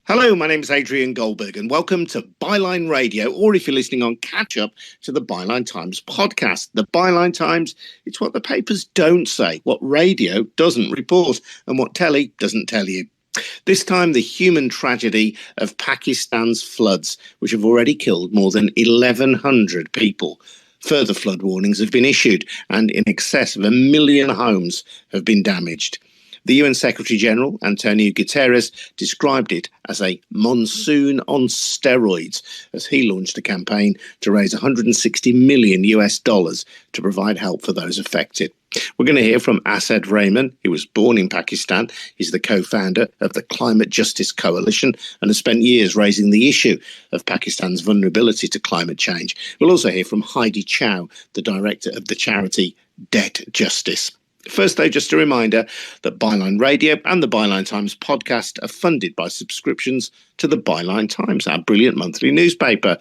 Hello, my name is Adrian Goldberg and welcome to Byline Radio, or if you're listening on catch-up, to the Byline Times podcast. The Byline Times, it's what the papers don't say, what radio doesn't report, and what telly doesn't tell you. This time, the human tragedy of Pakistan's floods, which have already killed more than 1,100 people. Further flood warnings have been issued, and in excess of 1 million homes have been damaged. The UN Sec General Antonio Guterres described it as a monsoon on steroids as he launched a campaign to raise $160 million to provide help for those affected. We're going to hear from Asad Rehman. He was born in Pakistan. He's the co-founder of the Climate Justice Coalition and has spent years raising the issue of Pakistan's vulnerability to climate change. We'll also hear from Heidi Chow, the director of the charity Debt Justice. First, though, just a reminder that Byline Radio and the Byline Times podcast are funded by subscriptions to the Byline Times, our brilliant monthly newspaper.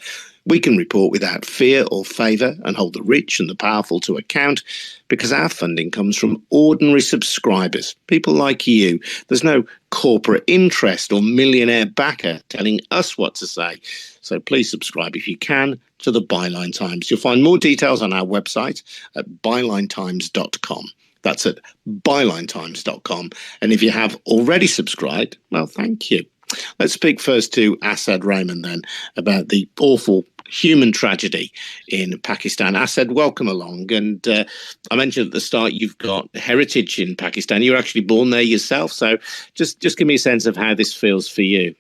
We can report without fear or favour and hold the rich and the powerful to account because our funding comes from ordinary subscribers, people like you. There's no corporate interest or millionaire backer telling us what to say. So please subscribe if you can to the Byline Times. You'll find more details on our website at bylinetimes.com. That's at bylinetimes.com. And if you have already subscribed, well, thank you. Let's speak first to Asad Rehman then about the awful human tragedy in Pakistan. Asad, welcome along. And I mentioned at the start you've got heritage in Pakistan. You were actually born there yourself. So just give me a sense of how this feels for you.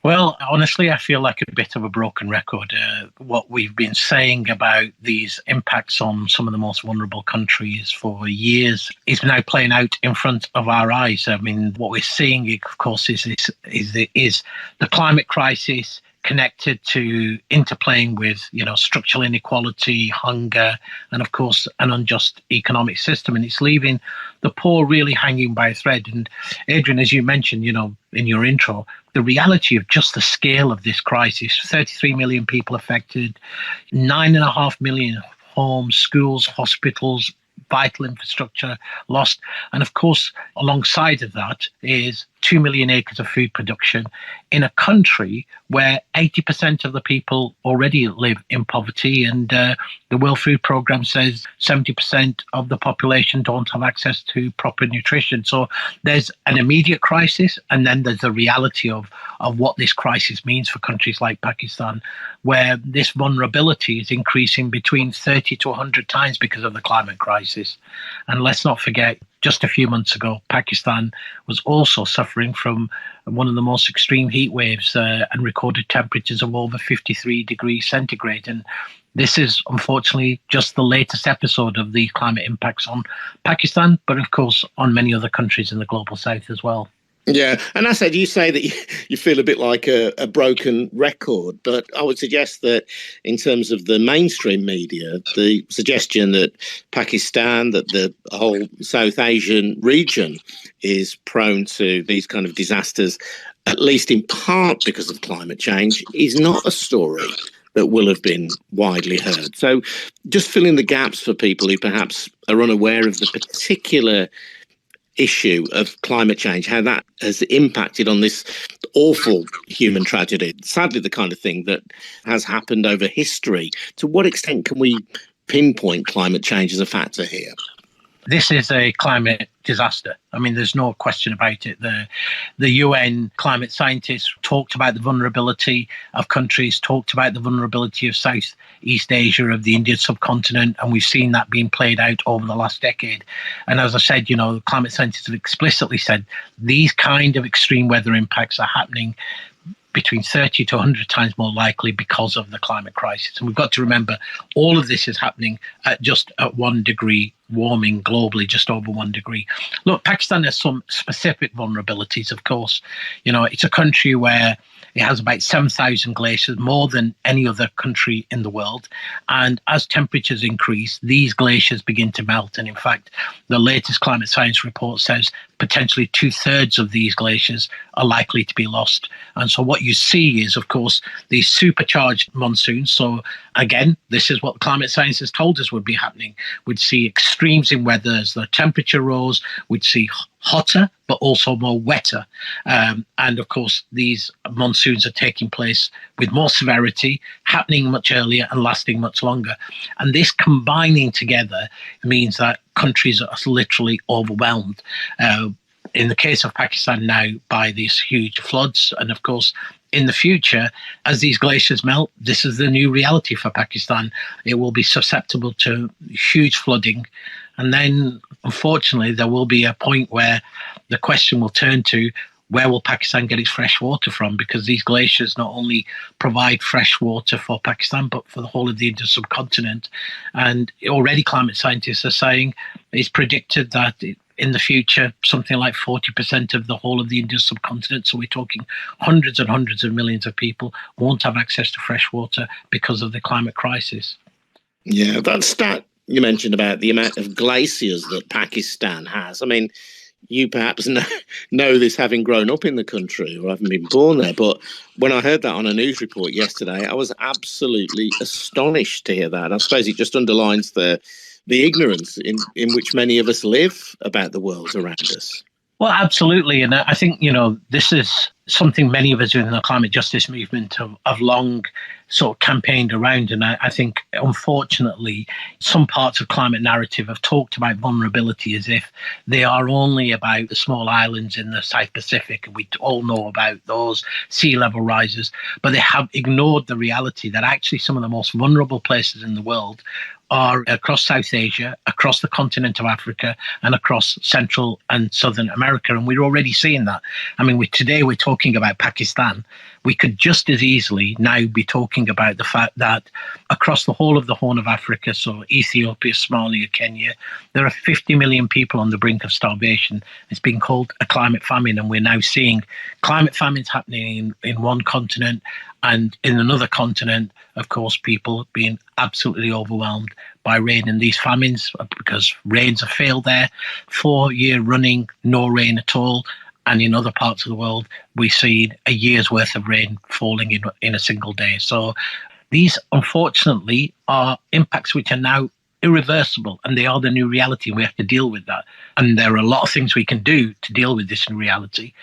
Well, honestly, I feel like a bit of a broken record. What we've been saying about these impacts on some of the most vulnerable countries for years is now playing out in front of our eyes. I mean, what we're seeing, of course, is the climate crisis connected to interplaying with, structural inequality, hunger, and of course, an unjust economic system. And it's leaving the poor really hanging by a thread. And Adrian, as you mentioned, in your intro, the reality of just the scale of this crisis, 33 million people affected, 9.5 million homes, schools, hospitals, vital infrastructure lost. And of course, alongside of that is 2 million acres of food production in a country where 80% of the people already live in poverty. And the World Food Programme says 70% of the population don't have access to proper nutrition. So there's an immediate crisis, and then there's the reality of what this crisis means for countries like Pakistan, where this vulnerability is increasing between 30 to 100 times because of the climate crisis. And let's not forget, just a few months ago, Pakistan was also suffering from one of the most extreme heat waves and recorded temperatures of over 53 degrees centigrade. And this is, unfortunately, just the latest episode of the climate impacts on Pakistan, but of course on many other countries in the global south as well. Yeah, and I said, you say that you feel a bit like a broken record, but I would suggest that in terms of the mainstream media, the suggestion that Pakistan, that the whole South Asian region is prone to these kind of disasters, at least in part because of climate change, is not a story that will have been widely heard. So just fill in the gaps for people who perhaps are unaware of the particular issue of climate change, how that has impacted on this awful human tragedy. Sadly, the kind of thing that has happened over history. To what extent can we pinpoint climate change as a factor here? This is a climate disaster. I mean, there's no question about it. The UN climate scientists talked about the vulnerability of countries, talked about the vulnerability of Southeast Asia, of the Indian subcontinent, and we've seen that being played out over the last decade. And as I said, climate scientists have explicitly said these kind of extreme weather impacts are happening between 30 to 100 times more likely because of the climate crisis. And we've got to remember, all of this is happening at 1 degree warming globally, just over 1 degree. Look, Pakistan has some specific vulnerabilities, of course. It's a country where it has about 7,000 glaciers, more than any other country in the world. And as temperatures increase, these glaciers begin to melt. And in fact, the latest climate science report says potentially 2/3 of these glaciers are likely to be lost. And so what you see is, of course, these supercharged monsoons. So Again, this is what climate science has told us would be happening. We'd see extremes in weather as the temperature rose. We'd see hotter, but also more wetter. And of course, these monsoons are taking place with more severity, happening much earlier and lasting much longer. And this combining together means that countries are literally overwhelmed. In the case of Pakistan now, by these huge floods. And of course, in the future, as these glaciers melt, this is the new reality for Pakistan. It will be susceptible to huge flooding. And then, unfortunately, there will be a point where the question will turn to, where will Pakistan get its fresh water from? Because these glaciers not only provide fresh water for Pakistan, but for the whole of the Indian subcontinent. And already climate scientists are saying it's predicted that in the future, something like 40% of the whole of the Indian subcontinent, so we're talking hundreds and hundreds of millions of people, won't have access to fresh water because of the climate crisis. Yeah, that stat you mentioned about the amount of glaciers that Pakistan has. I mean, you perhaps know this having grown up in the country or haven't been born there, but when I heard that on a news report yesterday, I was absolutely astonished to hear that. I suppose it just underlines the ignorance in which many of us live about the world around us. Well, absolutely. And I think, this is something many of us in the climate justice movement have long sort of campaigned around. And I think, unfortunately, some parts of climate narrative have talked about vulnerability as if they are only about the small islands in the South Pacific. And we all know about those sea level rises, but they have ignored the reality that actually some of the most vulnerable places in the world are across South Asia, across the continent of Africa, and across Central and Southern America. And we're already seeing that. I mean, today we're talking about Pakistan. We could just as easily now be talking about the fact that across the whole of the Horn of Africa, so Ethiopia, Somalia, Kenya, there are 50 million people on the brink of starvation. It's been called a climate famine, and we're now seeing climate famines happening in one continent, and in another continent, of course, people being absolutely overwhelmed by rain. And these famines, because rains have failed there, 4 year running, no rain at all. And in other parts of the world, we see a year's worth of rain falling in a single day. So these, unfortunately, are impacts which are now irreversible, and they are the new reality. We have to deal with that. And there are a lot of things we can do to deal with this new reality.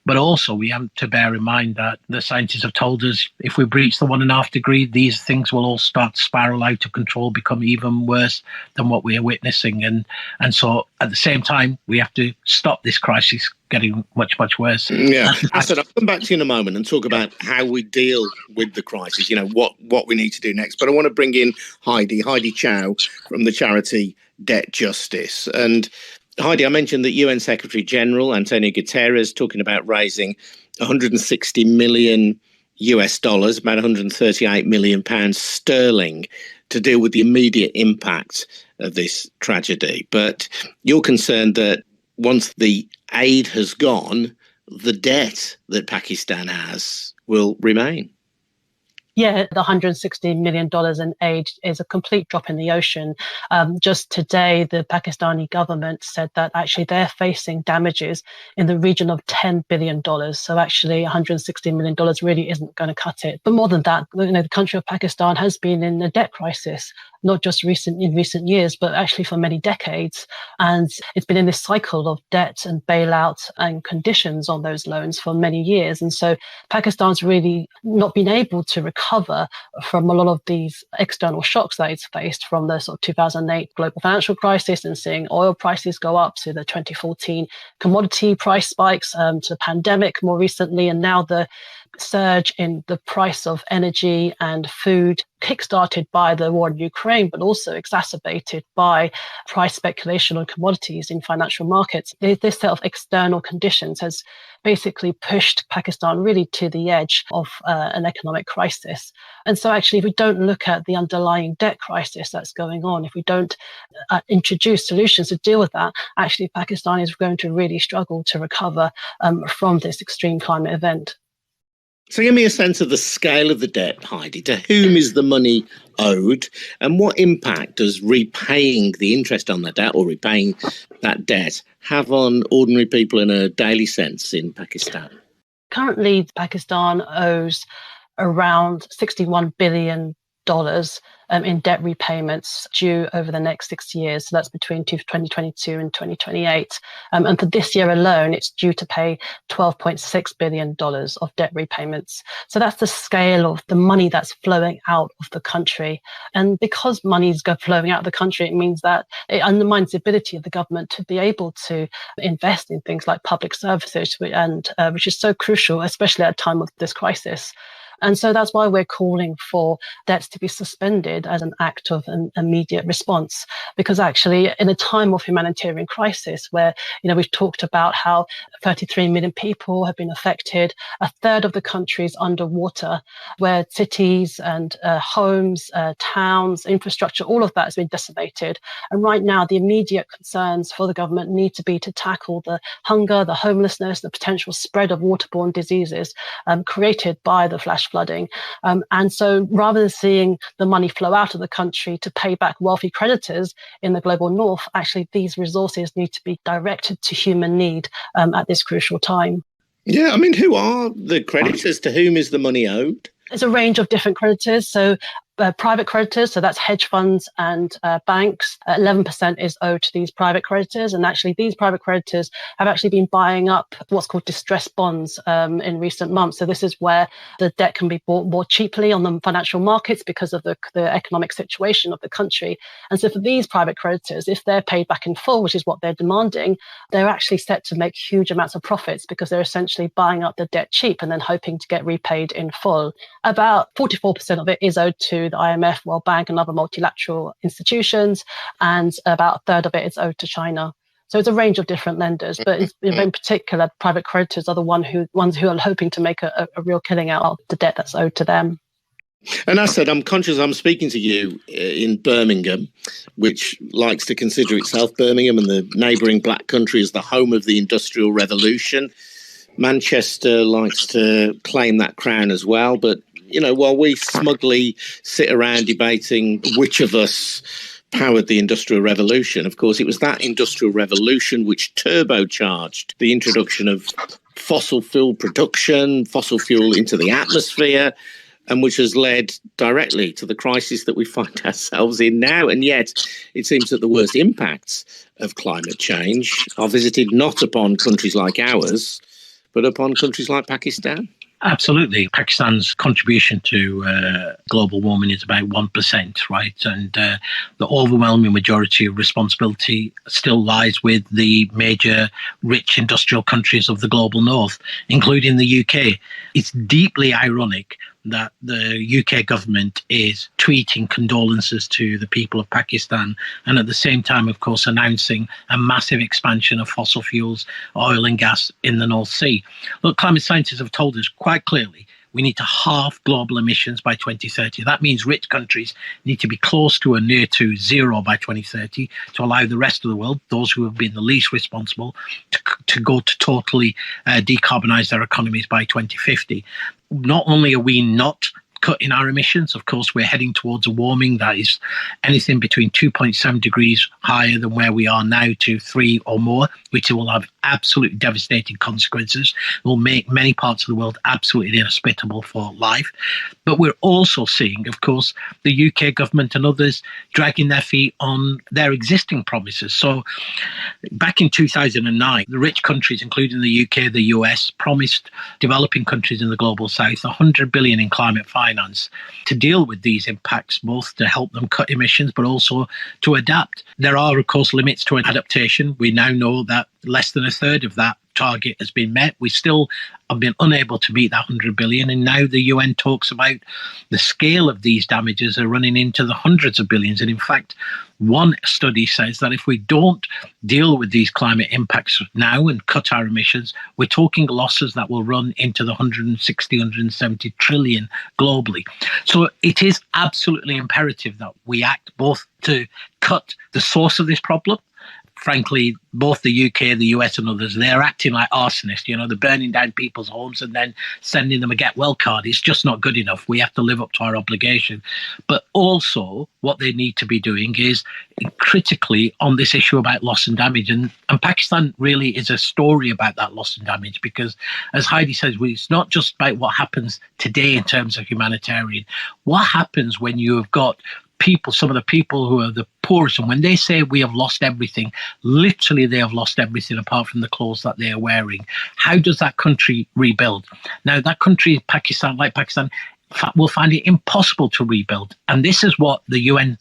But also we have to bear in mind that the scientists have told us if we breach the 1.5 degree, these things will all start to spiral out of control, become even worse than what we are witnessing. And so at the same time, we have to stop this crisis getting much, much worse. Yeah, Asad, I'll come back to you in a moment and talk about how we deal with the crisis, what we need to do next. But I want to bring in Heidi Chow from the charity Debt Justice. And Heidi, I mentioned that UN Secretary General Antonio Guterres talking about raising 160 million US dollars, about 138 million pounds sterling, to deal with the immediate impact of this tragedy. But you're concerned that once the aid has gone, the debt that Pakistan has will remain. Yeah, the $160 million in aid is a complete drop in the ocean. Just today, the Pakistani government said that actually they're facing damages in the region of $10 billion. So actually $160 million really isn't going to cut it. But more than that, the country of Pakistan has been in a debt crisis, not just in recent years, but actually for many decades. And it's been in this cycle of debt and bailout and conditions on those loans for many years. And so Pakistan's really not been able to recover from a lot of these external shocks that it's faced, from the sort of 2008 global financial crisis and seeing oil prices go up, to the 2014 commodity price spikes, to the pandemic more recently, and now the surge in the price of energy and food, kickstarted by the war in Ukraine, but also exacerbated by price speculation on commodities in financial markets. This set of external conditions has basically pushed Pakistan really to the edge of an economic crisis. And so actually, if we don't look at the underlying debt crisis that's going on, if we don't introduce solutions to deal with that, actually Pakistan is going to really struggle to recover from this extreme climate event. So give me a sense of the scale of the debt, Heidi. To whom is the money owed, and what impact does repaying the interest on the debt, or repaying that debt, have on ordinary people in a daily sense in Pakistan? Currently, Pakistan owes around $61 billion in debt repayments due over the next 6 years. So that's between 2022 and 2028. And for this year alone, it's due to pay $12.6 billion of debt repayments. So that's the scale of the money that's flowing out of the country. And because money's flowing out of the country, it means that it undermines the ability of the government to be able to invest in things like public services, and which is so crucial, especially at a time of this crisis. And so that's why we're calling for debts to be suspended as an act of an immediate response. Because actually, in a time of humanitarian crisis where, we've talked about how 33 million people have been affected, a third of the country is underwater, where cities and homes, towns, infrastructure, all of that has been decimated. And right now, the immediate concerns for the government need to be to tackle the hunger, the homelessness, the potential spread of waterborne diseases created by the flash flooding. And so rather than seeing the money flow out of the country to pay back wealthy creditors in the global north, actually these resources need to be directed to human need at this crucial time. Yeah, I mean, who are the creditors? To whom is the money owed? There's a range of different creditors. So private creditors, so that's hedge funds and banks. 11% is owed to these private creditors. And actually, these private creditors have actually been buying up what's called distressed bonds in recent months. So this is where the debt can be bought more cheaply on the financial markets because of the economic situation of the country. And so for these private creditors, if they're paid back in full, which is what they're demanding, they're actually set to make huge amounts of profits because they're essentially buying up the debt cheap and then hoping to get repaid in full. About 44% of it is owed to the IMF, World Bank, and other multilateral institutions, and about a third of it is owed to China. So it's a range of different lenders, but in particular, private creditors are the ones who are hoping to make a real killing out of the debt that's owed to them. And Asad, I'm conscious I'm speaking to you in Birmingham, which likes to consider itself, Birmingham and the neighbouring black country, as the home of the Industrial Revolution. Manchester likes to claim that crown as well, but while we smugly sit around debating which of us powered the Industrial Revolution, of course, it was that Industrial Revolution which turbocharged the introduction of fossil fuel production, fossil fuel into the atmosphere, and which has led directly to the crisis that we find ourselves in now. And yet, it seems that the worst impacts of climate change are visited not upon countries like ours, but upon countries like Pakistan. Absolutely. Pakistan's contribution to global warming is about 1%, right? And the overwhelming majority of responsibility still lies with the major rich industrial countries of the global north, including the UK. It's deeply ironic that the UK government is tweeting condolences to the people of Pakistan and at the same time, of course, announcing a massive expansion of fossil fuels, oil and gas in the North Sea. Look, climate scientists have told us quite clearly we need to halve global emissions by 2030. That means rich countries need to be close to or near to zero by 2030 to allow the rest of the world, those who have been the least responsible, to go to totally decarbonize their economies by 2050. Not only are we not cutting our emissions, of course, we're heading towards a warming that is anything between 2.7 degrees higher than where we are now to 3 or more, which will have absolutely devastating consequences. It will make many parts of the world absolutely inhospitable for life. But we're also seeing, of course, the UK government and others dragging their feet on their existing promises. So back in 2009, the rich countries, including the UK, the US, promised developing countries in the global south 100 billion in climate finance to deal with these impacts, both to help them cut emissions, but also to adapt. There are, of course, limits to adaptation. We now know that less than a third of that target has been met. We still have been unable to meet that 100 billion. And now the UN talks about the scale of these damages are running into the hundreds of billions. And in fact, one study says that if we don't deal with these climate impacts now and cut our emissions, we're talking losses that will run into the 160, 170 trillion globally. So it is absolutely imperative that we act both to cut the source of this problem, frankly, both the UK, the US and others, they're acting like arsonists. They're burning down people's homes and then sending them a get well card. It's just not good enough. We have to live up to our obligation. But also what they need to be doing is critically on this issue about loss and damage. And Pakistan really is a story about that loss and damage, because as Heidi says, it's not just about what happens today in terms of humanitarian. What happens when you have got people, some of the people who are the poorest, and when they say we have lost everything, literally they have lost everything apart from the clothes that they are wearing. How does that country rebuild? Now, that country, Pakistan, will find it impossible to rebuild. And this is what the UN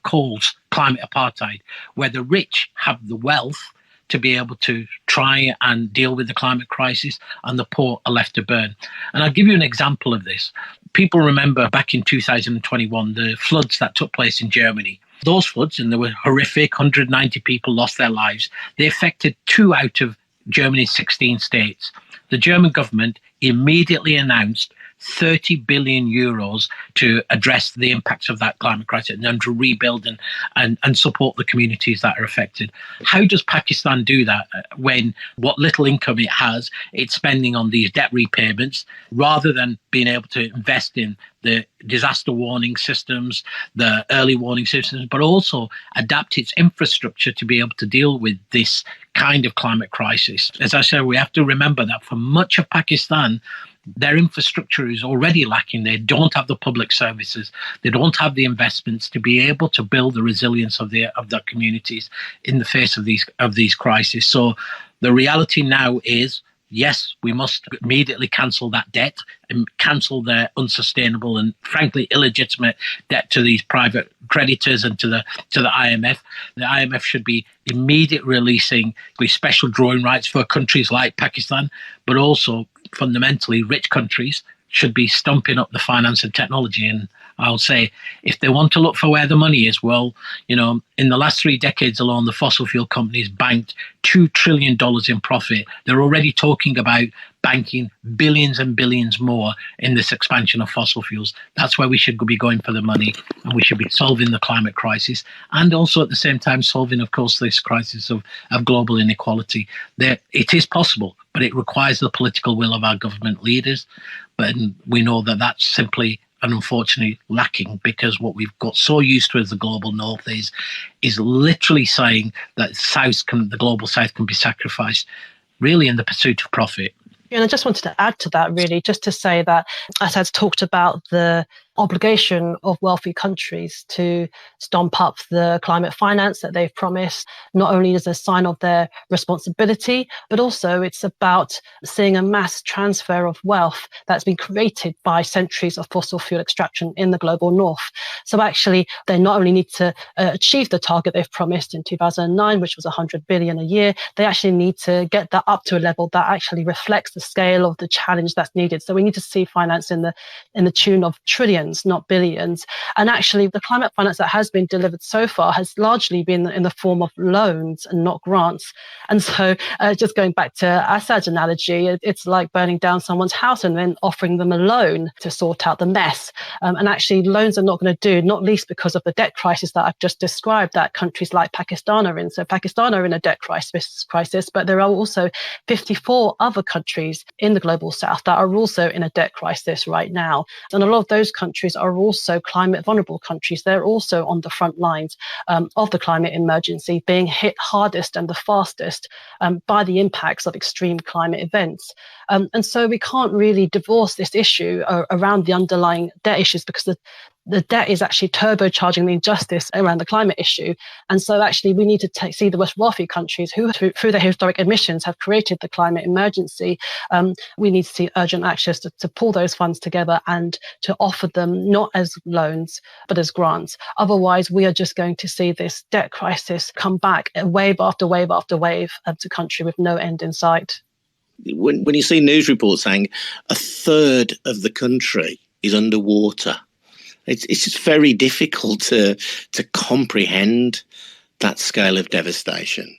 calls climate apartheid, where the rich have the wealth to be able to try and deal with the climate crisis, and the poor are left to burn. And I'll give you an example of this. People remember back in 2021, the floods that took place in Germany. Those floods, and they were horrific, 190 people lost their lives. They affected 2 out of Germany's 16 states. The German government immediately announced 30 billion euros to address the impacts of that climate crisis and to rebuild and support the communities that are affected. How does Pakistan do that when what little income it has, it's spending on these debt repayments rather than being able to invest in the disaster warning systems, the early warning systems, but also adapt its infrastructure to be able to deal with this kind of climate crisis? As I said, we have to remember that for much of Pakistan, their infrastructure is already lacking. They don't have the public services. They don't have the investments to be able to build the resilience of their communities in the face of these crises. So the reality now is, yes, we must immediately cancel that debt and cancel their unsustainable and frankly illegitimate debt to these private creditors and to the IMF. The IMF should be immediately releasing special drawing rights for countries like Pakistan, but also fundamentally rich countries should be stumping up the finance and technology. And I'll say, if they want to look for where the money is, well, in the last 3 decades alone, the fossil fuel companies banked $2 trillion in profit. They're already talking about banking billions and billions more in this expansion of fossil fuels. That's where we should be going for the money, and we should be solving the climate crisis and also at the same time solving, of course, this crisis of global inequality. It is possible, but it requires the political will of our government leaders. But we know that that's simply and unfortunately lacking, because what we've got so used to as the global north is literally saying that the global south can be sacrificed really in the pursuit of profit. And I just wanted to add to that, really, just to say that Asad's talked about the obligation of wealthy countries to stomp up the climate finance that they've promised, not only as a sign of their responsibility, but also it's about seeing a mass transfer of wealth that's been created by centuries of fossil fuel extraction in the global north. So actually, they not only need to achieve the target they've promised in 2009, which was 100 billion a year, they actually need to get that up to a level that actually reflects the scale of the challenge that's needed. So we need to see finance in the tune of trillions, not billions. And actually, the climate finance that has been delivered so far has largely been in the form of loans and not grants. And so just going back to Asad's analogy, it's like burning down someone's house and then offering them a loan to sort out the mess. And actually, loans are not going to do, not least because of the debt crisis that I've just described that countries like Pakistan are in. So Pakistan are in a debt crisis, but there are also 54 other countries in the global south that are also in a debt crisis right now. And a lot of those countries are also climate vulnerable countries. They're also on the front lines of the climate emergency, being hit hardest and the fastest by the impacts of extreme climate events. And so we can't really divorce this issue around the underlying debt issues, because the debt is actually turbocharging the injustice around the climate issue. And so actually we need to see the most wealthy countries who, through their historic emissions, have created the climate emergency. We need to see urgent actions to pull those funds together and to offer them not as loans, but as grants. Otherwise, we are just going to see this debt crisis come back wave after wave after wave to country with no end in sight. When you see news reports saying a third of the country is underwater, it's just very difficult to comprehend that scale of devastation.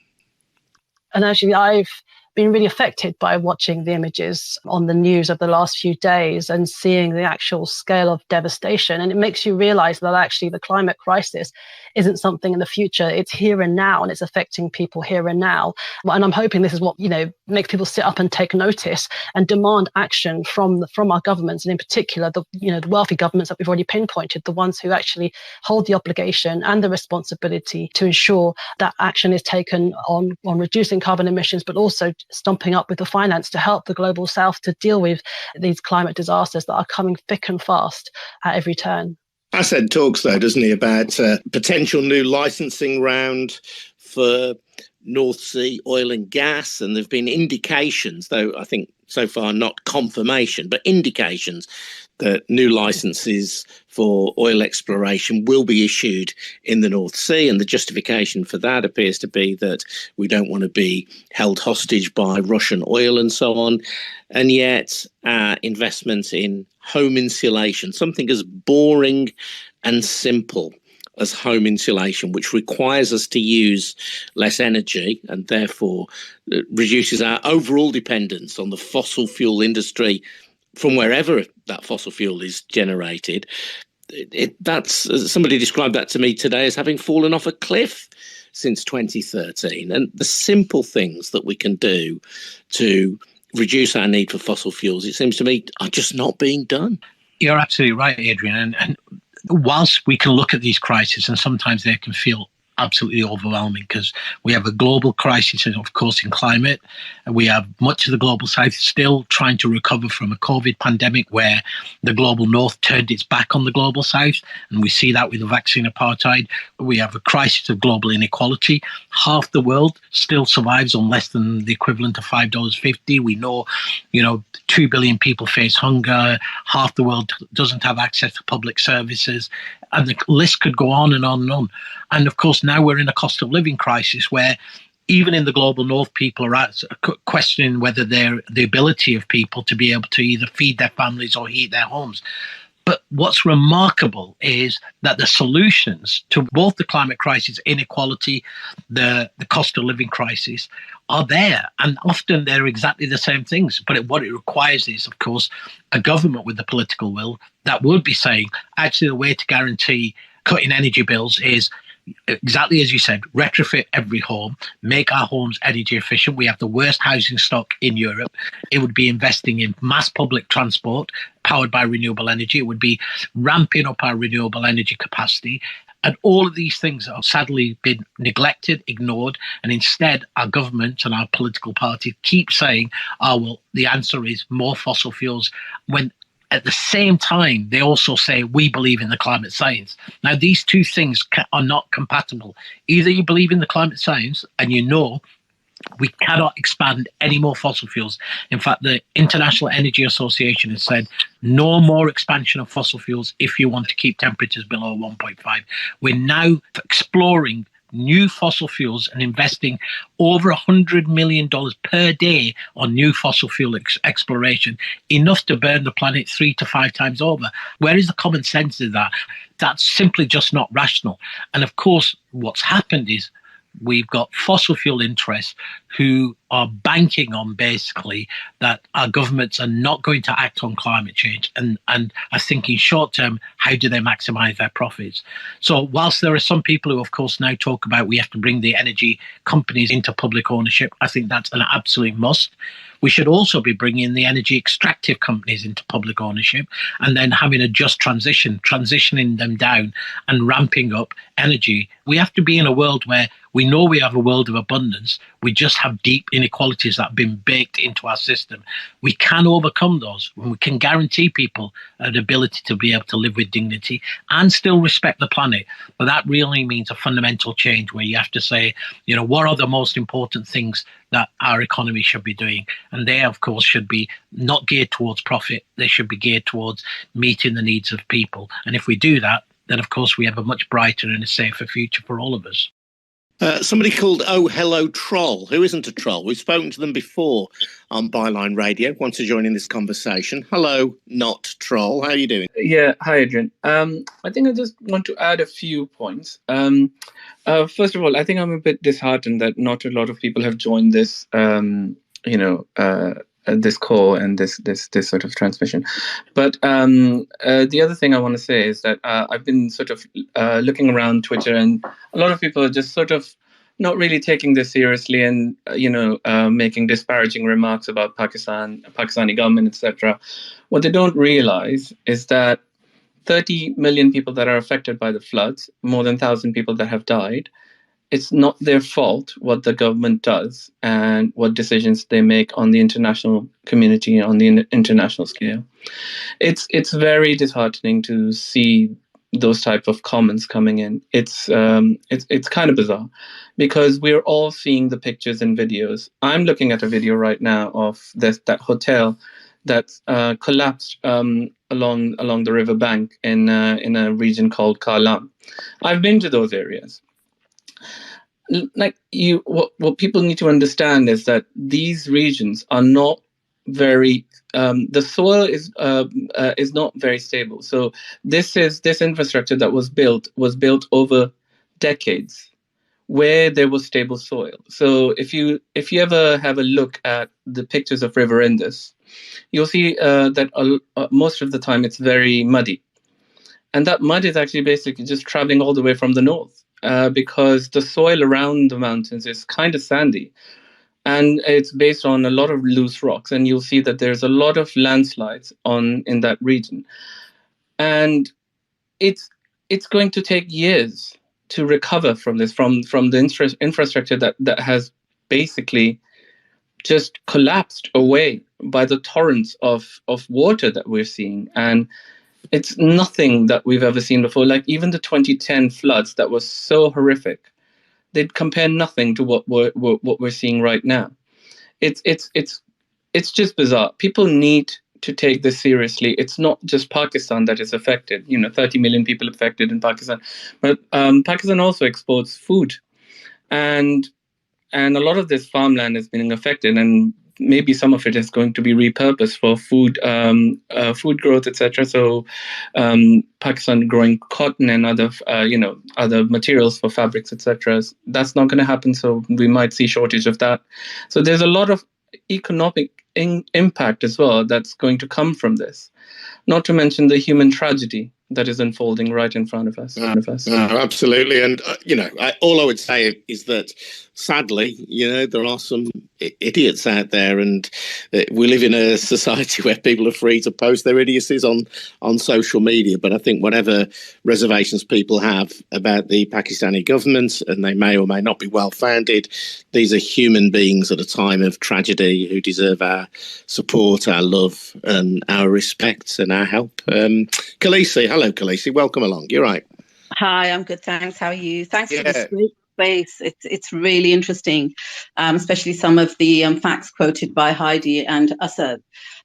And actually, I've been really affected by watching the images on the news of the last few days and seeing the actual scale of devastation. And it makes you realize that actually the climate crisis isn't something in the future. It's here and now, and it's affecting people here and now. And I'm hoping this is what, makes people sit up and take notice and demand action from our governments, and in particular, the wealthy governments that we've already pinpointed, the ones who actually hold the obligation and the responsibility to ensure that action is taken on reducing carbon emissions, but also stumping up with the finance to help the global south to deal with these climate disasters that are coming thick and fast at every turn. Asad talks, though, doesn't he, about potential new licensing round for North Sea oil and gas, and there have been indications, though I think so far not confirmation, but indications that new licenses for oil exploration will be issued in the North Sea, and the justification for that appears to be that we don't want to be held hostage by Russian oil and so on. And yet investment in home insulation, something as boring and simple as home insulation, which requires us to use less energy and therefore reduces our overall dependence on the fossil fuel industry from wherever that fossil fuel is generated. Somebody described that to me today as having fallen off a cliff since 2013. And the simple things that we can do to reduce our need for fossil fuels, it seems to me, are just not being done. You're absolutely right, Adrian. And whilst we can look at these crises, and sometimes they can feel absolutely overwhelming, because we have a global crisis, of course, in climate. We have much of the global south still trying to recover from a COVID pandemic where the global north turned its back on the global south. And we see that with the vaccine apartheid. We have a crisis of global inequality. Half the world still survives on less than the equivalent of $5.50. We know, 2 billion people face hunger. Half the world doesn't have access to public services. And the list could go on and on and on. And of course, now we're in a cost of living crisis where even in the global north, people are questioning whether the ability of people to be able to either feed their families or heat their homes. But what's remarkable is that the solutions to both the climate crisis, inequality, the cost of living crisis are there. And often they're exactly the same things. But what it requires is, of course, a government with the political will that would be saying, actually, the way to guarantee cutting energy bills is exactly as you said, retrofit every home, make our homes energy efficient. We have the worst housing stock in Europe. It would be investing in mass public transport powered by renewable energy. It would be ramping up our renewable energy capacity. And all of these things have sadly been neglected, ignored. And instead, our government and our political party keep saying, the answer is more fossil fuels, when at the same time, they also say, we believe in the climate science. Now, these two things are not compatible. Either you believe in the climate science and we cannot expand any more fossil fuels. In fact, the International Energy Association has said no more expansion of fossil fuels if you want to keep temperatures below 1.5. We're now exploring new fossil fuels and investing over $100 million per day on new fossil fuel exploration, enough to burn the planet 3 to 5 times over. Where is the common sense in that? That's simply just not rational. And of course, what's happened is we've got fossil fuel interests who are banking on basically that our governments are not going to act on climate change and are thinking short term, how do they maximize their profits? So whilst there are some people who, of course, now talk about we have to bring the energy companies into public ownership, I think that's an absolute must. We should also be bringing the energy extractive companies into public ownership and then having a just transitioning them down and ramping up energy. We have to be in a world where we know we have a world of abundance. We just have deep inequalities that have been baked into our system. We can overcome those. We can guarantee people an ability to be able to live with dignity and still respect the planet. But that really means a fundamental change where you have to say, what are the most important things that our economy should be doing? And they, of course, should be not geared towards profit. They should be geared towards meeting the needs of people. And if we do that, then, of course, we have a much brighter and a safer future for all of us. Somebody called Oh Hello Troll, who isn't a troll. We've spoken to them before on Byline Radio, wants to join in this conversation. Hello, not troll. How are you doing? Yeah, hi, Adrian. I think I just want to add a few points. First of all, I think I'm a bit disheartened that not a lot of people have joined this, this call and this sort of transmission. But the other thing I want to say is that I've been sort of looking around Twitter, and a lot of people are just sort of not really taking this seriously, and making disparaging remarks about Pakistani government, etc. What they don't realize is that 30 million people that are affected by the floods, more than 1,000 people that have died. It's not their fault what the government does and what decisions they make on the international community, on the international scale. It's very disheartening to see those type of comments coming in. It's kind of bizarre because we're all seeing the pictures and videos. I'm looking at a video right now of that hotel that collapsed along the river bank in a region called Kalam. I've been to those areas. What people need to understand is that these regions are not very the soil is not very stable. So this infrastructure that was built over decades where there was stable soil. So if you ever have a look at the pictures of River Indus, you'll see that most of the time it's very muddy, and that mud is actually basically just traveling all the way from the north. Because the soil around the mountains is kind of sandy, and it's based on a lot of loose rocks, and you'll see that there's a lot of landslides in that region, and it's going to take years to recover from this, from the infrastructure that has basically just collapsed away by the torrents of water that we're seeing. And it's nothing that we've ever seen before. Like even the 2010 floods that was so horrific, they'd compare nothing to what we're seeing right now. It's just bizarre. People need to take this seriously. It's not just Pakistan that is affected. 30 million people affected in Pakistan, but Pakistan also exports food, and a lot of this farmland is being affected, and maybe some of it is going to be repurposed for food growth, etc. So Pakistan growing cotton and other materials for fabrics, etc. That's not going to happen. So we might see shortage of that. So there's a lot of economic impact as well that's going to come from this. Not to mention the human tragedy that is unfolding right in front of us. Absolutely. And, all I would say is that, sadly, there are some idiots out there, and we live in a society where people are free to post their idiocies on social media. But I think whatever reservations people have about the Pakistani government, and they may or may not be well-founded, these are human beings at a time of tragedy who deserve our support, our love, and our respect and our help. Khaleesi, hello, Khaleesi. Welcome along. You're right. Hi, I'm good, thanks. How are you? Thanks for this great space. It's really interesting, especially some of the facts quoted by Heidi and Asad.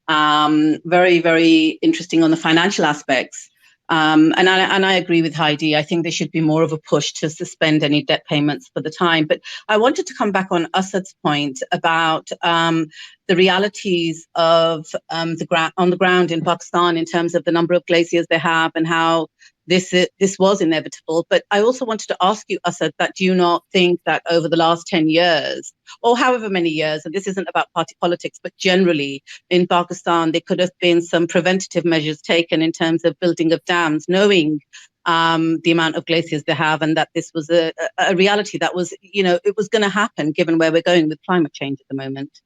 Very, very interesting on the financial aspects. And I agree with Heidi. I think there should be more of a push to suspend any debt payments for the time. But I wanted to come back on Asad's point about the realities of on the ground in Pakistan in terms of the number of glaciers they have and how this was inevitable. But I also wanted to ask you, Asad, that do you not think that over the last 10 years, or however many years, and this isn't about party politics, but generally in Pakistan, there could have been some preventative measures taken in terms of building of dams, knowing the amount of glaciers they have, and that this was a reality that was, it was going to happen given where we're going with climate change at the moment.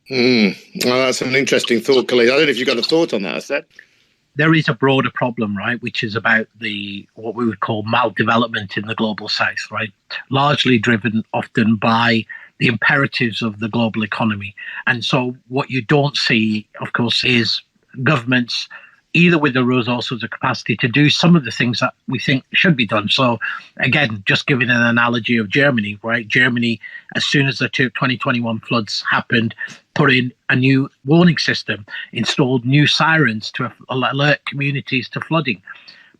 Well, that's an interesting thought, Khalid. I don't know if you've got a thought on that, Asad. There is a broader problem, right, which is about what we would call maldevelopment in the global south, right, largely driven often by the imperatives of the global economy. And so what you don't see, of course, is governments either with the resources or capacity to do some of the things that we think should be done. So again, just giving an analogy of Germany, right? Germany, as soon as the 2021 floods happened, put in a new warning system, installed new sirens to alert communities to flooding.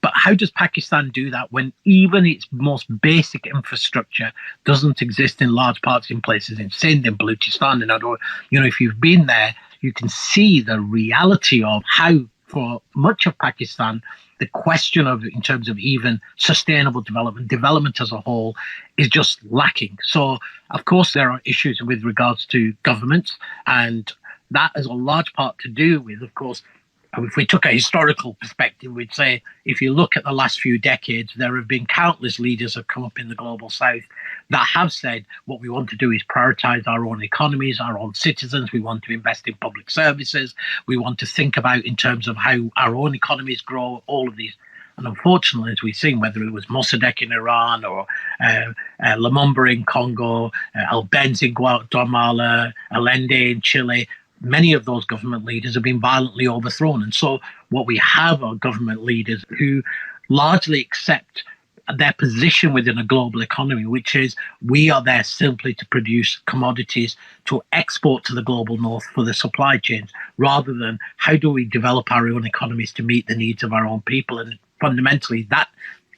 But how does Pakistan do that when even its most basic infrastructure doesn't exist in large parts in places in Sindh, in Balochistan, and other, if you've been there, you can see the reality of how, for much of Pakistan, the question of, in terms of even sustainable development as a whole, is just lacking. So, of course, there are issues with regards to governments and that has a large part to do with, of course, if we took a historical perspective, we'd say if you look at the last few decades, there have been countless leaders that have come up in the global south that have said what we want to do is prioritize our own economies, our own citizens. We want to invest in public services. We want to think about in terms of how our own economies grow, all of these. And unfortunately, as we've seen, whether it was Mossadegh in Iran or Lumumba in Congo, Albenz in Guatemala, Allende in Chile, many of those government leaders have been violently overthrown. And so what we have are government leaders who largely accept their position within a global economy, which is we are there simply to produce commodities to export to the global north for the supply chains, rather than how do we develop our own economies to meet the needs of our own people. And fundamentally, that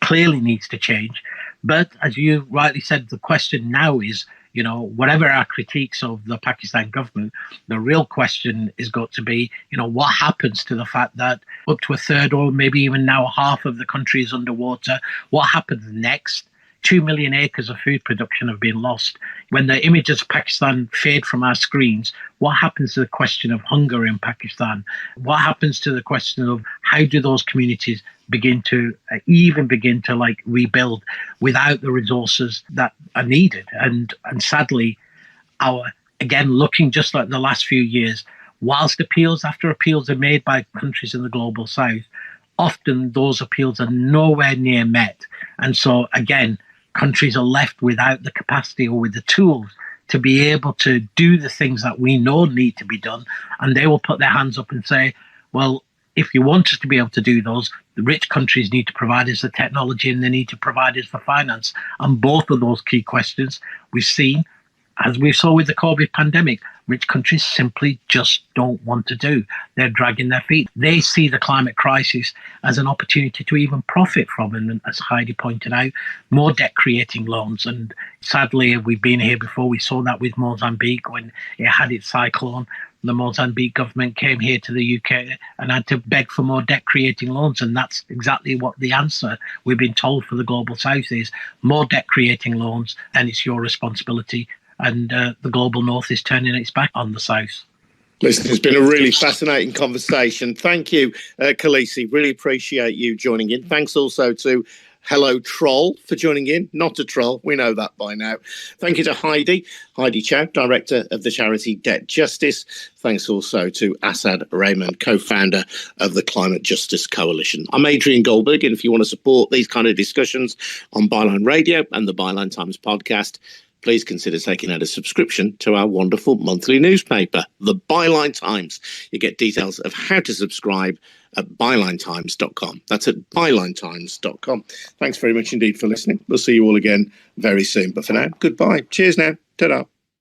clearly needs to change. But as you rightly said, the question now is, whatever our critiques of the Pakistan government, the real question is got to be, what happens to the fact that up to a third or maybe even now half of the country is underwater? What happens next? 2 million acres of food production have been lost. When the images of Pakistan fade from our screens, what happens to the question of hunger in Pakistan? What happens to the question of how do those communities begin to rebuild without the resources that are needed? And sadly, looking just like the last few years, whilst appeals after appeals are made by countries in the global south, often those appeals are nowhere near met. And so again, countries are left without the capacity or with the tools to be able to do the things that we know need to be done. And they will put their hands up and say, well, if you want us to be able to do those, the rich countries need to provide us the technology and they need to provide us the finance. And both of those key questions we've seen, as we saw with the COVID pandemic, rich countries simply just don't want to do. They're dragging their feet. They see the climate crisis as an opportunity to even profit from it. And as Heidi pointed out, more debt-creating loans. And sadly, we've been here before. We saw that with Mozambique when it had its cyclone. The Mozambique government came here to the UK and had to beg for more debt-creating loans. And that's exactly what the answer we've been told for the Global South is: more debt-creating loans, and it's your responsibility. And the global north is turning its back on the south. Listen, it's been a really fascinating conversation. Thank you, Khaleesi. Really appreciate you joining in. Thanks also to Hello Troll for joining in. Not a troll, we know that by now. Thank you to Heidi Chow, Director of the charity Debt Justice. Thanks also to Asad Rehman, co-founder of the Climate Justice Coalition. I'm Adrian Goldberg, and if you want to support these kind of discussions on Byline Radio and the Byline Times podcast, please consider taking out a subscription to our wonderful monthly newspaper, the Byline Times. You get details of how to subscribe at bylinetimes.com. That's at bylinetimes.com. Thanks very much indeed for listening. We'll see you all again very soon. But for now, goodbye. Cheers now. Ta-da.